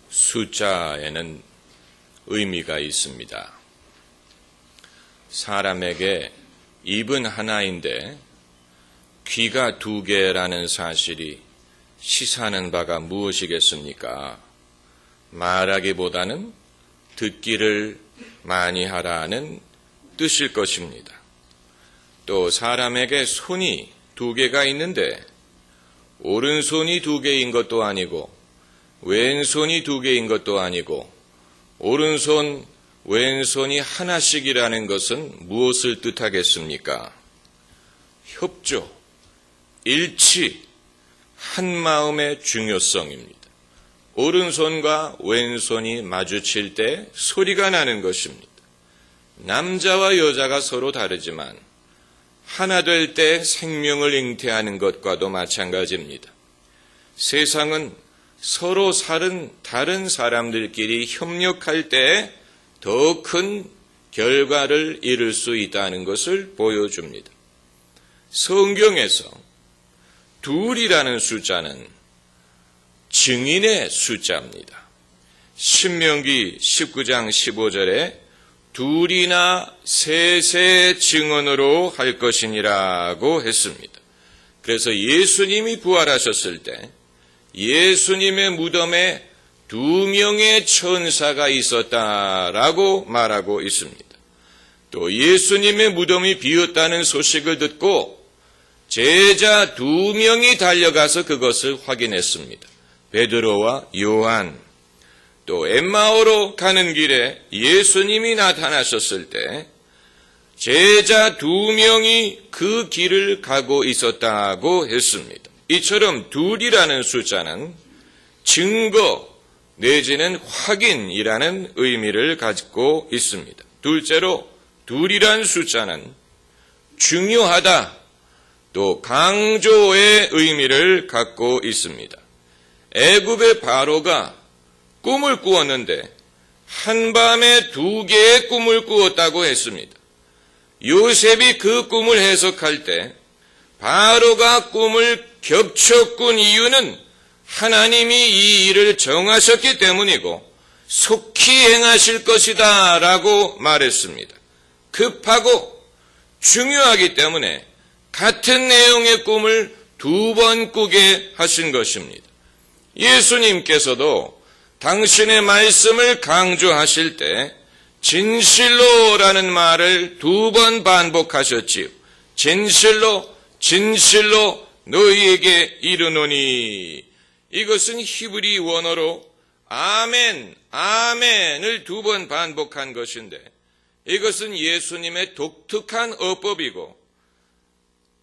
숫자에는 의미가 있습니다. 사람에게 입은 하나인데 귀가 두 개라는 사실이 시사하는 바가 무엇이겠습니까? 말하기보다는 듣기를 많이 하라는 뜻일 것입니다. 또 사람에게 손이 두 개가 있는데 오른손이 두 개인 것도 아니고 왼손이 두 개인 것도 아니고 오른손, 왼손이 하나씩이라는 것은 무엇을 뜻하겠습니까? 협조, 일치, 한마음의 중요성입니다. 오른손과 왼손이 마주칠 때 소리가 나는 것입니다. 남자와 여자가 서로 다르지만 하나 될 때 생명을 잉태하는 것과도 마찬가지입니다. 세상은 서로 다른 사람들끼리 협력할 때 더 큰 결과를 이룰 수 있다는 것을 보여줍니다. 성경에서 둘이라는 숫자는 증인의 숫자입니다. 신명기 19장 15절에 둘이나 셋의 증언으로 할 것이니라고 했습니다. 그래서 예수님이 부활하셨을 때 예수님의 무덤에 2명의 천사가 있었다라고 말하고 있습니다. 또 예수님의 무덤이 비었다는 소식을 듣고 제자 2명이 달려가서 그것을 확인했습니다. 베드로와 요한. 또 엠마오로 가는 길에 예수님이 나타나셨을 때 제자 2명이 그 길을 가고 있었다고 했습니다. 이처럼 둘이라는 숫자는 증거 내지는 확인이라는 의미를 가지고 있습니다. 둘째로 둘이란 숫자는 중요하다, 또 강조의 의미를 갖고 있습니다. 애굽의 바로가 꿈을 꾸었는데 한밤에 2개의 꿈을 꾸었다고 했습니다. 요셉이 그 꿈을 해석할 때 바로가 꿈을 겹쳐 꾼 이유는 하나님이 이 일을 정하셨기 때문이고 속히 행하실 것이다 라고 말했습니다. 급하고 중요하기 때문에 같은 내용의 꿈을 2번 꾸게 하신 것입니다. 예수님께서도 당신의 말씀을 강조하실 때 진실로라는 말을 2번 반복하셨지요. 진실로 진실로 너희에게 이르노니. 이것은 히브리 원어로 아멘, 아멘을 2번 반복한 것인데 이것은 예수님의 독특한 어법이고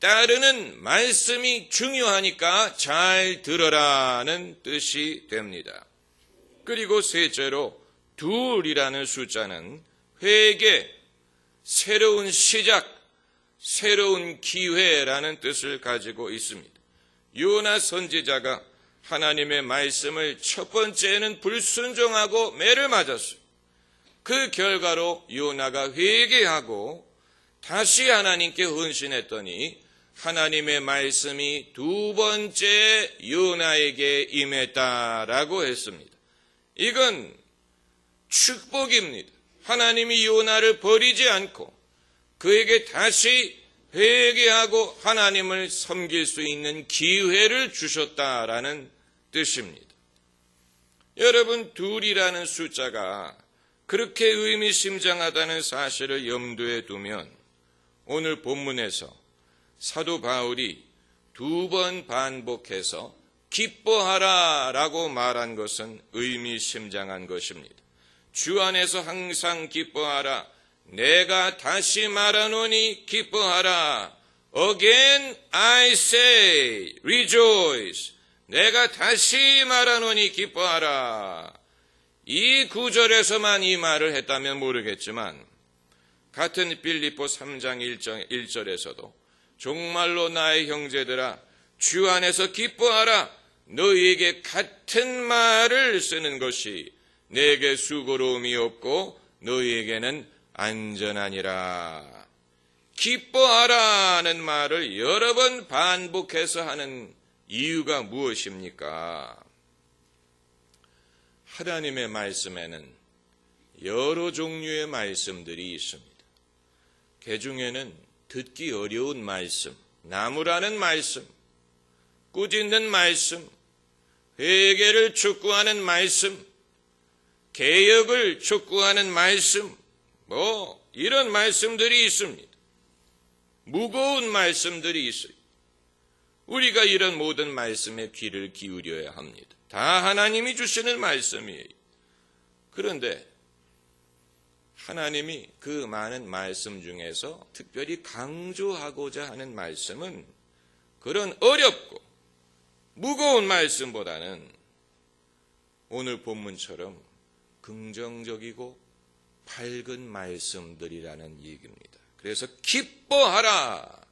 따르는 말씀이 중요하니까 잘 들어라는 뜻이 됩니다. 그리고 셋째로 둘이라는 숫자는 회개, 새로운 시작, 새로운 기회라는 뜻을 가지고 있습니다. 요나 선지자가 하나님의 말씀을 첫 번째는 불순종하고 매를 맞았어요. 그 결과로 요나가 회개하고 다시 하나님께 헌신했더니 하나님의 말씀이 2번째 요나에게 임했다라고 했습니다. 이건 축복입니다. 하나님이 요나를 버리지 않고 그에게 다시 회개하고 하나님을 섬길 수 있는 기회를 주셨다라는 뜻입니다. 여러분, 둘이라는 숫자가 그렇게 의미심장하다는 사실을 염두에 두면 오늘 본문에서 사도 바울이 2번 반복해서 기뻐하라 라고 말한 것은 의미심장한 것입니다. 주 안에서 항상 기뻐하라. 내가 다시 말하노니 기뻐하라. Again I say rejoice. 내가 다시 말하노니 기뻐하라. 이 구절에서만 이 말을 했다면 모르겠지만 같은 빌립보 3장 1절에서도 정말로 나의 형제들아 주 안에서 기뻐하라. 너희에게 같은 말을 쓰는 것이 내게 수고로움이 없고 너희에게는 안전하니라. 기뻐하라는 말을 여러 번 반복해서 하는 이유가 무엇입니까? 하나님의 말씀에는 여러 종류의 말씀들이 있습니다. 그 중에는 듣기 어려운 말씀, 나무라는 말씀, 꾸짖는 말씀, 회개를 촉구하는 말씀, 개혁을 촉구하는 말씀, 이런 말씀들이 있습니다. 무거운 말씀들이 있어요. 우리가 이런 모든 말씀에 귀를 기울여야 합니다. 다 하나님이 주시는 말씀이에요. 그런데 하나님이 그 많은 말씀 중에서 특별히 강조하고자 하는 말씀은 그런 어렵고 무거운 말씀보다는 오늘 본문처럼 긍정적이고 밝은 말씀들이라는 얘기입니다. 그래서 기뻐하라.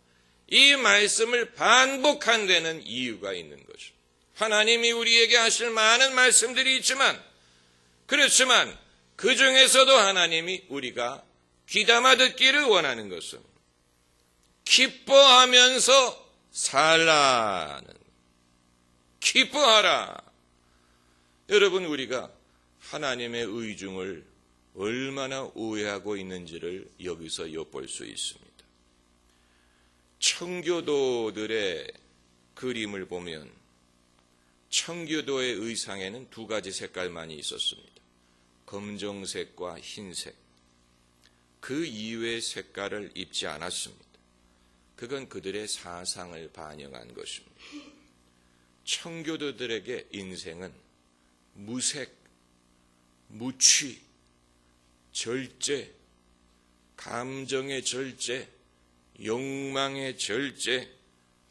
이 말씀을 반복한 데는 이유가 있는 거죠. 하나님이 우리에게 하실 많은 말씀들이 있지만, 그렇지만 그 중에서도 하나님이 우리가 귀담아 듣기를 원하는 것은 기뻐하면서 살라는, 기뻐하라. 여러분, 우리가 하나님의 의중을 얼마나 오해하고 있는지를 여기서 엿볼 수 있습니다. 청교도들의 그림을 보면 청교도의 의상에는 두 가지 색깔만이 있었습니다. 검정색과 흰색. 그 이외의 색깔을 입지 않았습니다. 그건 그들의 사상을 반영한 것입니다. 청교도들에게 인생은 무색, 무취, 절제, 감정의 절제, 욕망의 절제,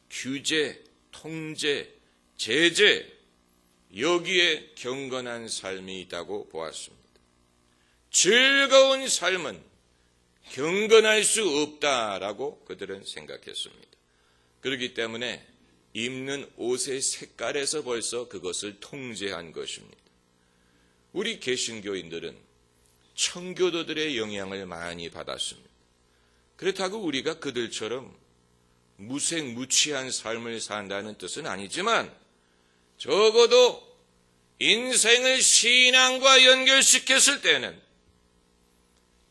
규제, 통제, 제재, 여기에 경건한 삶이 있다고 보았습니다. 즐거운 삶은 경건할 수 없다라고 그들은 생각했습니다. 그렇기 때문에 입는 옷의 색깔에서 벌써 그것을 통제한 것입니다. 우리 개신교인들은 청교도들의 영향을 많이 받았습니다. 그렇다고 우리가 그들처럼 무색무취한 삶을 산다는 뜻은 아니지만 적어도 인생을 신앙과 연결시켰을 때는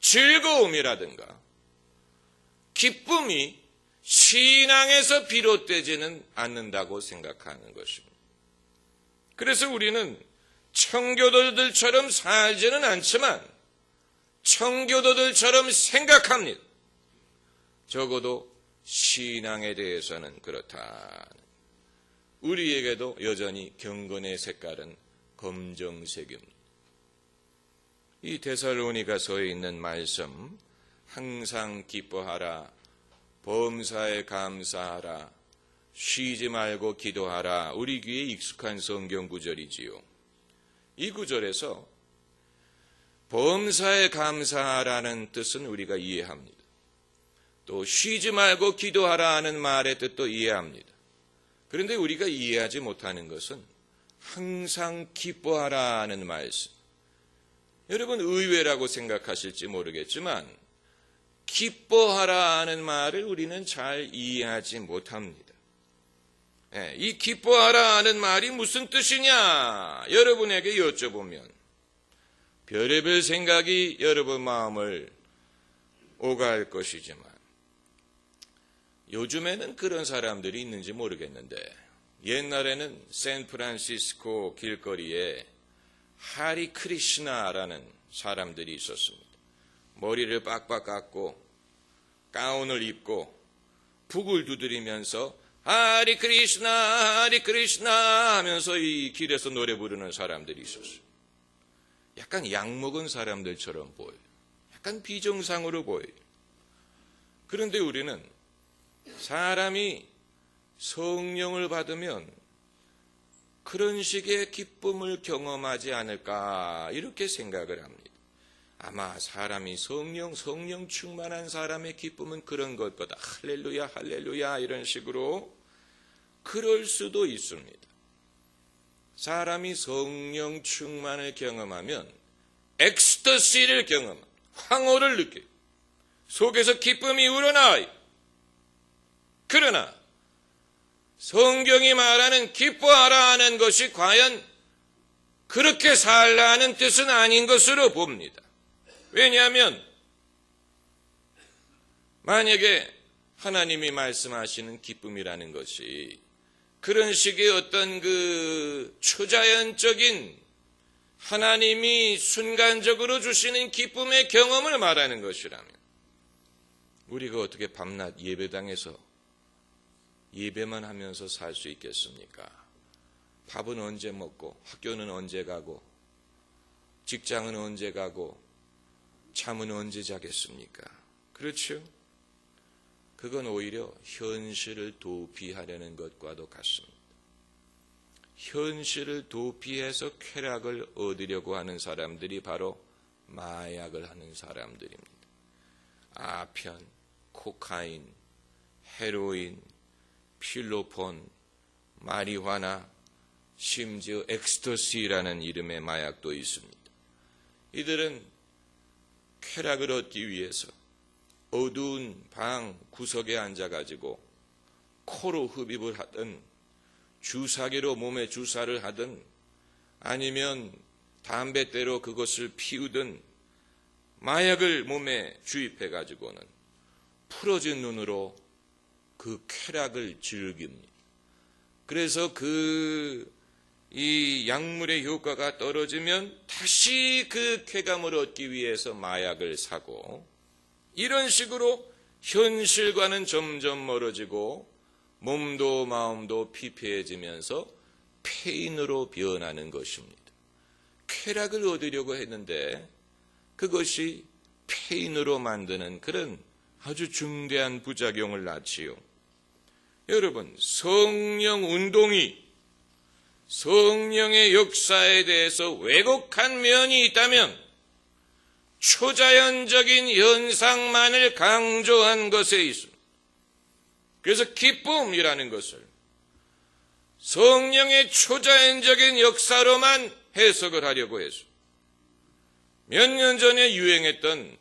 즐거움이라든가 기쁨이 신앙에서 비롯되지는 않는다고 생각하는 것입니다. 그래서 우리는 청교도들처럼 살지는 않지만 청교도들처럼 생각합니다. 적어도 신앙에 대해서는 그렇다. 우리에게도 여전히 경건의 색깔은 검정색입니다. 이 데살로니가서에 있는 말씀, 항상 기뻐하라, 범사에 감사하라, 쉬지 말고 기도하라, 우리 귀에 익숙한 성경 구절이지요. 이 구절에서 범사에 감사하라는 뜻은 우리가 이해합니다. 또 쉬지 말고 기도하라 하는 말의 뜻도 이해합니다. 그런데 우리가 이해하지 못하는 것은 항상 기뻐하라 하는 말씀. 여러분 의외라고 생각하실지 모르겠지만 기뻐하라 하는 말을 우리는 잘 이해하지 못합니다. 이 기뻐하라 하는 말이 무슨 뜻이냐? 여러분에게 여쭤보면 별의별 생각이 여러분 마음을 오갈 것이지만 요즘에는 그런 사람들이 있는지 모르겠는데 옛날에는 샌프란시스코 길거리에 하리 크리시나라는 사람들이 있었습니다. 머리를 빡빡 깎고 가운을 입고 북을 두드리면서 하리 크리시나 하리 크리시나 하면서 이 길에서 노래 부르는 사람들이 있었어요. 약간 약 먹은 사람들처럼 보여요. 약간 비정상으로 보여요. 그런데 우리는 사람이 성령을 받으면 그런 식의 기쁨을 경험하지 않을까 이렇게 생각을 합니다. 아마 사람이 성령 충만한 사람의 기쁨은 그런 것 거다. 할렐루야 할렐루야 이런 식으로 그럴 수도 있습니다. 사람이 성령 충만을 경험하면 엑스터시를 경험합니다. 황홀을 느껴요. 속에서 기쁨이 우러나와요. 그러나 성경이 말하는 기뻐하라 하는 것이 과연 그렇게 살라는 뜻은 아닌 것으로 봅니다. 왜냐하면 만약에 하나님이 말씀하시는 기쁨이라는 것이 그런 식의 어떤 그 초자연적인 하나님이 순간적으로 주시는 기쁨의 경험을 말하는 것이라면 우리가 어떻게 밤낮 예배당에서 예배만 하면서 살 수 있겠습니까? 밥은 언제 먹고 학교는 언제 가고 직장은 언제 가고 잠은 언제 자겠습니까? 그렇죠? 그건 오히려 현실을 도피하려는 것과도 같습니다. 현실을 도피해서 쾌락을 얻으려고 하는 사람들이 바로 마약을 하는 사람들입니다. 아편, 코카인, 헤로인, 필로폰, 마리화나, 심지어 엑스터시라는 이름의 마약도 있습니다. 이들은 쾌락을 얻기 위해서 어두운 방 구석에 앉아가지고 코로 흡입을 하든 주사기로 몸에 주사를 하든 아니면 담뱃대로 그것을 피우든 마약을 몸에 주입해가지고는 풀어진 눈으로 그 쾌락을 즐깁니다. 그래서 이 약물의 효과가 떨어지면 다시 그 쾌감을 얻기 위해서 마약을 사고 이런 식으로 현실과는 점점 멀어지고 몸도 마음도 피폐해지면서 폐인으로 변하는 것입니다. 쾌락을 얻으려고 했는데 그것이 폐인으로 만드는 그런 아주 중대한 부작용을 낳지요. 여러분, 성령 운동이 성령의 역사에 대해서 왜곡한 면이 있다면 초자연적인 현상만을 강조한 것에 있습니다. 그래서 기쁨이라는 것을 성령의 초자연적인 역사로만 해석을 하려고 해서 몇 년 전에 유행했던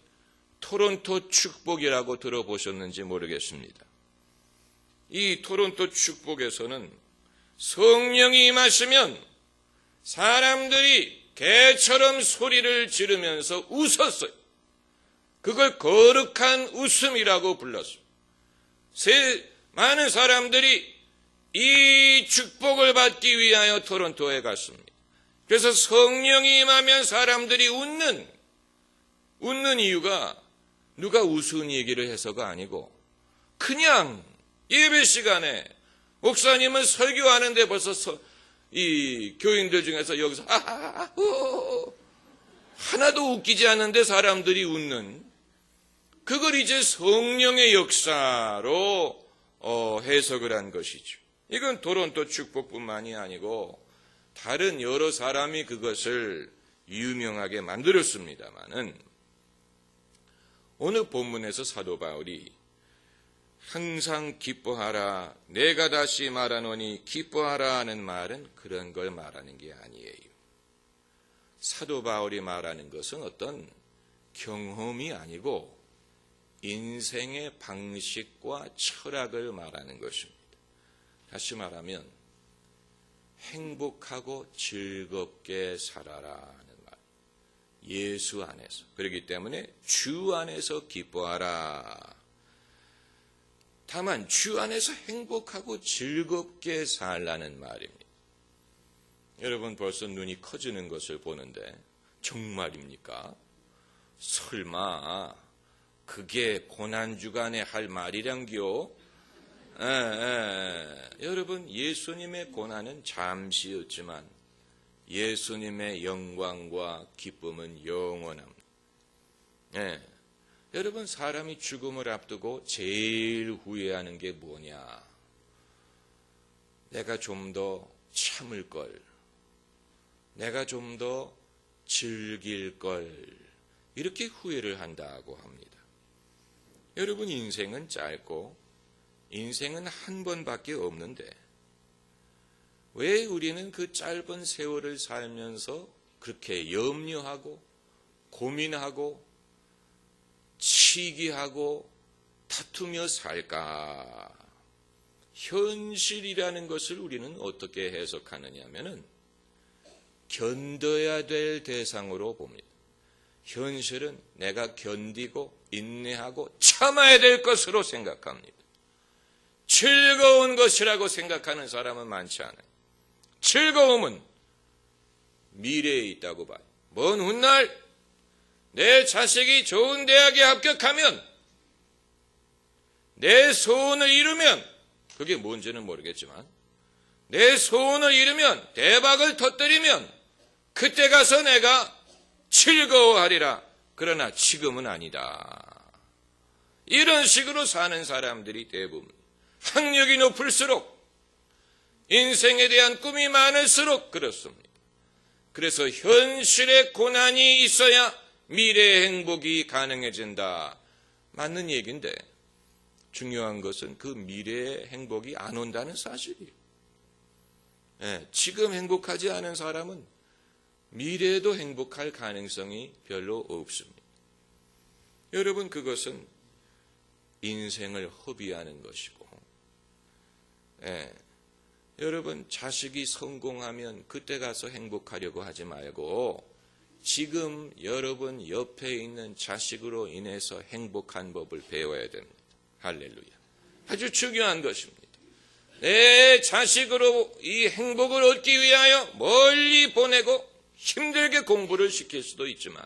토론토 축복이라고 들어보셨는지 모르겠습니다. 이 토론토 축복에서는 성령이 임하시면 사람들이 개처럼 소리를 지르면서 웃었어요. 그걸 거룩한 웃음이라고 불렀어요. 많은 사람들이 이 축복을 받기 위하여 토론토에 갔습니다. 그래서 성령이 임하면 사람들이 웃는 이유가 누가 우스운 얘기를 해서가 아니고 그냥 예배 시간에 목사님은 설교하는데 벌써 이 교인들 중에서 여기서 하나도 웃기지 않는데 사람들이 웃는 그걸 이제 성령의 역사로 해석을 한 것이죠. 이건 토론토 축복뿐만이 아니고 다른 여러 사람이 그것을 유명하게 만들었습니다마는 오늘 본문에서 사도 바울이 항상 기뻐하라, 내가 다시 말하노니 기뻐하라 하는 말은 그런 걸 말하는 게 아니에요. 사도 바울이 말하는 것은 어떤 경험이 아니고 인생의 방식과 철학을 말하는 것입니다. 다시 말하면 행복하고 즐겁게 살아라 하는 말. 예수 안에서. 그렇기 때문에 주 안에서 기뻐하라. 다만 주 안에서 행복하고 즐겁게 살라는 말입니다. 여러분 벌써 눈이 커지는 것을 보는데 정말입니까? 설마 그게 고난주간에 할 말이란겨? 여러분 예수님의 고난은 잠시였지만 예수님의 영광과 기쁨은 영원합니다. 여러분 사람이 죽음을 앞두고 제일 후회하는 게 뭐냐? 내가 좀 더 참을 걸, 내가 좀 더 즐길 걸 이렇게 후회를 한다고 합니다. 여러분 인생은 짧고 인생은 한 번밖에 없는데 왜 우리는 그 짧은 세월을 살면서 그렇게 염려하고 고민하고 시기하고 다투며 살까? 현실이라는 것을 우리는 어떻게 해석하느냐 하면은 견뎌야 될 대상으로 봅니다. 현실은 내가 견디고 인내하고 참아야 될 것으로 생각합니다. 즐거운 것이라고 생각하는 사람은 많지 않아요. 즐거움은 미래에 있다고 봐요. 먼 훗날 내 자식이 좋은 대학에 합격하면, 내 소원을 이루면, 그게 뭔지는 모르겠지만 내 소원을 이루면, 대박을 터뜨리면 그때 가서 내가 즐거워하리라. 그러나 지금은 아니다. 이런 식으로 사는 사람들이 대부분. 학력이 높을수록, 인생에 대한 꿈이 많을수록 그렇습니다. 그래서 현실의 고난이 있어야 미래의 행복이 가능해진다. 맞는 얘기인데 중요한 것은 그 미래의 행복이 안 온다는 사실이에요. 지금 행복하지 않은 사람은 미래에도 행복할 가능성이 별로 없습니다. 여러분, 그것은 인생을 허비하는 것이고, 여러분, 자식이 성공하면 그때 가서 행복하려고 하지 말고 지금 여러분 옆에 있는 자식으로 인해서 행복한 법을 배워야 됩니다. 할렐루야. 아주 중요한 것입니다. 내 자식으로 이 행복을 얻기 위하여 멀리 보내고 힘들게 공부를 시킬 수도 있지만,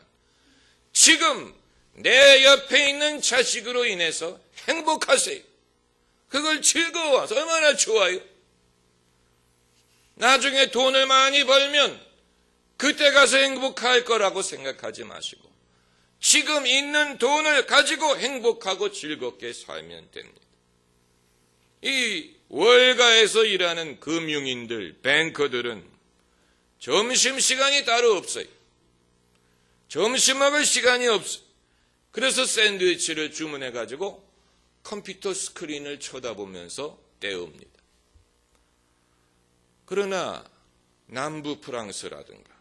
지금 내 옆에 있는 자식으로 인해서 행복하세요. 그걸 즐거워서 얼마나 좋아요. 나중에 돈을 많이 벌면 그때 가서 행복할 거라고 생각하지 마시고 지금 있는 돈을 가지고 행복하고 즐겁게 살면 됩니다. 이 월가에서 일하는 금융인들, 뱅커들은 점심시간이 따로 없어요. 점심 먹을 시간이 없어요. 그래서 샌드위치를 주문해가지고 컴퓨터 스크린을 쳐다보면서 때웁니다. 그러나 남부 프랑스라든가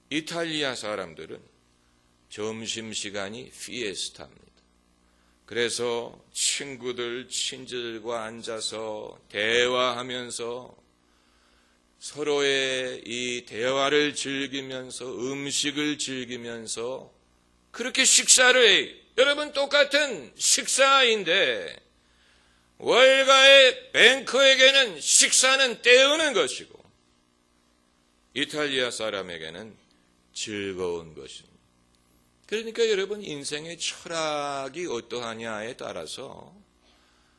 이탈리아 사람들은 점심시간이 피에스타입니다. 그래서 친구들, 친지들과 앉아서 대화하면서 서로의 이 대화를 즐기면서 음식을 즐기면서 그렇게 식사를 해요. 여러분, 똑같은 식사인데 월가의 뱅커에게는 식사는 때우는 것이고 이탈리아 사람에게는 즐거운 것입니다. 그러니까 여러분, 인생의 철학이 어떠하냐에 따라서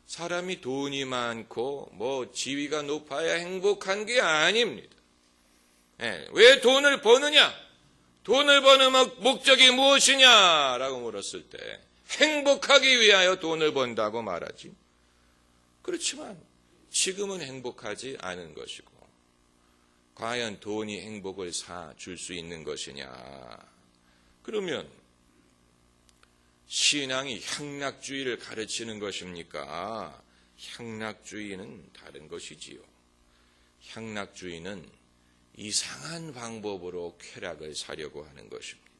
사람이 돈이 많고 지위가 높아야 행복한 게 아닙니다. 왜 돈을 버느냐? 돈을 버는 목적이 무엇이냐라고 물었을 때 행복하기 위하여 돈을 번다고 말하지. 그렇지만 지금은 행복하지 않은 것이고, 과연 돈이 행복을 사줄 수 있는 것이냐? 그러면 신앙이 향락주의를 가르치는 것입니까? 향락주의는 다른 것이지요. 향락주의는 이상한 방법으로 쾌락을 사려고 하는 것입니다.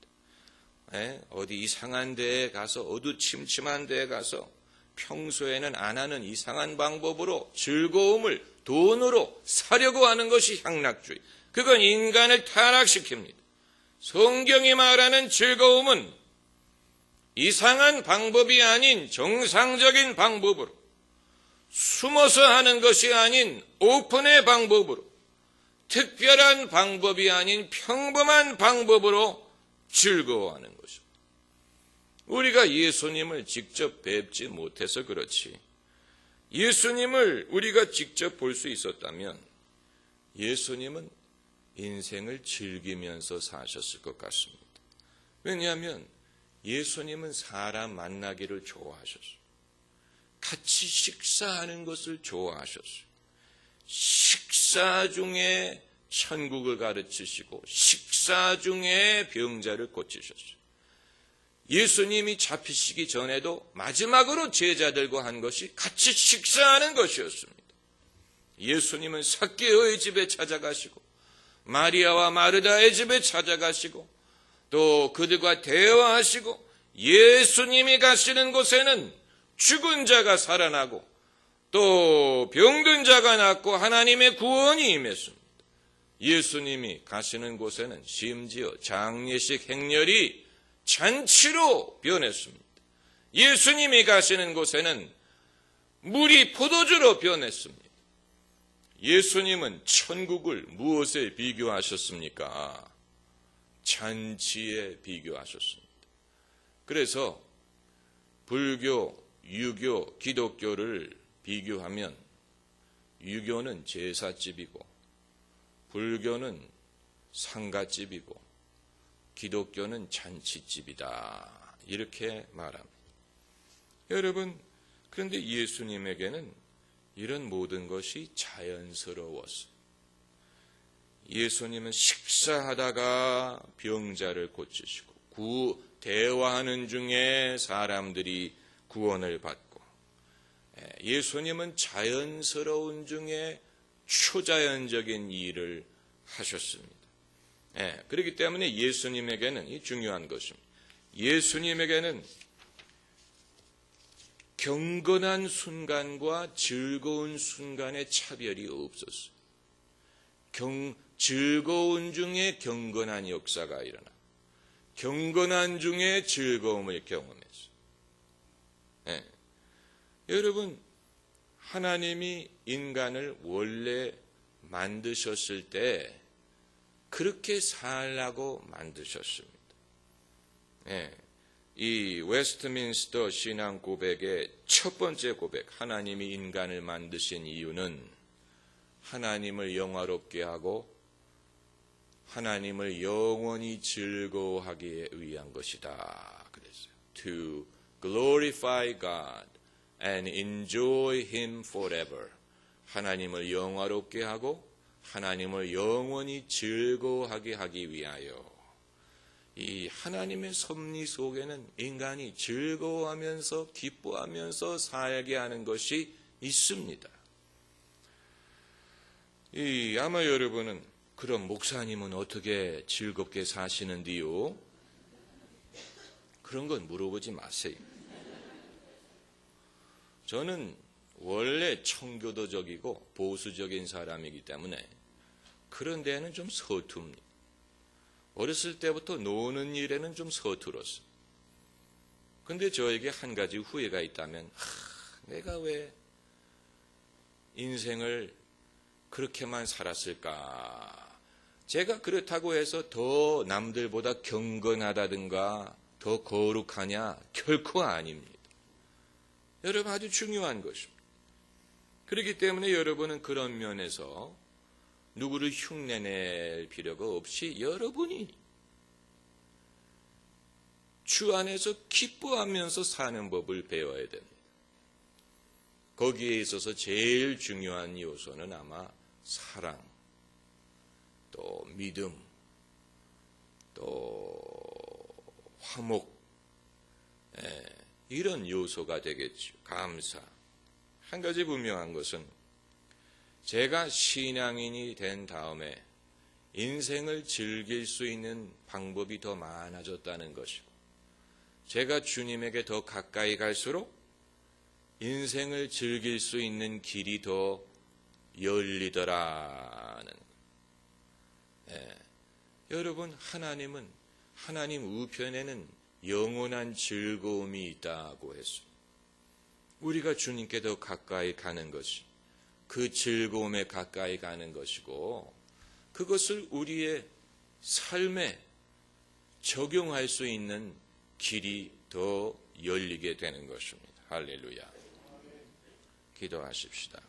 어디 이상한 데에 가서, 어두침침한 데에 가서 평소에는 안 하는 이상한 방법으로 즐거움을 돈으로 사려고 하는 것이 향락주의. 그건 인간을 타락시킵니다. 성경이 말하는 즐거움은 이상한 방법이 아닌 정상적인 방법으로, 숨어서 하는 것이 아닌 오픈의 방법으로, 특별한 방법이 아닌 평범한 방법으로 즐거워하는 것입니다. 우리가 예수님을 직접 뵙지 못해서 그렇지, 예수님을 우리가 직접 볼 수 있었다면 예수님은 인생을 즐기면서 사셨을 것 같습니다. 왜냐하면 예수님은 사람 만나기를 좋아하셨어요. 같이 식사하는 것을 좋아하셨어요. 식사 중에 천국을 가르치시고 식사 중에 병자를 고치셨어요. 예수님이 잡히시기 전에도 마지막으로 제자들과 한 것이 같이 식사하는 것이었습니다. 예수님은 삭개오의 집에 찾아가시고 마리아와 마르다의 집에 찾아가시고 또 그들과 대화하시고, 예수님이 가시는 곳에는 죽은 자가 살아나고 또 병든 자가 낫고 하나님의 구원이 임했습니다. 예수님이 가시는 곳에는 심지어 장례식 행렬이 잔치로 변했습니다. 예수님이 가시는 곳에는 물이 포도주로 변했습니다. 예수님은 천국을 무엇에 비교하셨습니까? 잔치에 비교하셨습니다. 그래서 불교, 유교, 기독교를 비교하면 유교는 제사집이고 불교는 상가집이고 기독교는 잔치집이다. 이렇게 말합니다. 여러분, 그런데 예수님에게는 이런 모든 것이 자연스러웠어요. 예수님은 식사하다가 병자를 고치시고 대화하는 중에 사람들이 구원을 받고, 예수님은 자연스러운 중에 초자연적인 일을 하셨습니다. 그렇기 때문에 예수님에게는 이 중요한 것입니다. 예수님에게는 경건한 순간과 즐거운 순간의 차별이 없었어요. 즐거운 중에 경건한 역사가 일어나 경건한 중에 즐거움을 경험했어요. 여러분, 하나님이 인간을 원래 만드셨을 때 그렇게 살라고 만드셨습니다. 이 웨스트민스터 신앙 고백의 첫 번째 고백, 하나님이 인간을 만드신 이유는 하나님을 영화롭게 하고 하나님을 영원히 즐거워하기 위한 것이다. 그랬어요. To glorify God and enjoy Him forever. 하나님을 영화롭게 하고 하나님을 영원히 즐거워하게 하기 위하여. 이 하나님의 섭리 속에는 인간이 즐거워하면서 기뻐하면서 살게 하는 것이 있습니다. 아마 여러분은 그럼 목사님은 어떻게 즐겁게 사시는디요? 그런 건 물어보지 마세요. 저는 원래 청교도적이고 보수적인 사람이기 때문에 그런 데에는 좀 서툽니다. 어렸을 때부터 노는 일에는 좀 서툴었어요. 근데 저에게 한 가지 후회가 있다면, 내가 왜 인생을 그렇게만 살았을까? 제가 그렇다고 해서 더 남들보다 경건하다든가 더 거룩하냐? 결코 아닙니다. 여러분, 아주 중요한 것입니다. 그렇기 때문에 여러분은 그런 면에서 누구를 흉내낼 필요가 없이 여러분이 주 안에서 기뻐하면서 사는 법을 배워야 됩니다. 거기에 있어서 제일 중요한 요소는 아마 사랑, 또 믿음, 또 화목, 이런 요소가 되겠죠. 감사. 한 가지 분명한 것은 제가 신앙인이 된 다음에 인생을 즐길 수 있는 방법이 더 많아졌다는 것이고, 제가 주님에게 더 가까이 갈수록 인생을 즐길 수 있는 길이 더 열리더라는. 여러분, 하나님 우편에는 영원한 즐거움이 있다고 했습니다. 우리가 주님께 더 가까이 가는 것이 그 즐거움에 가까이 가는 것이고, 그것을 우리의 삶에 적용할 수 있는 길이 더 열리게 되는 것입니다. 할렐루야. 기도하십시다.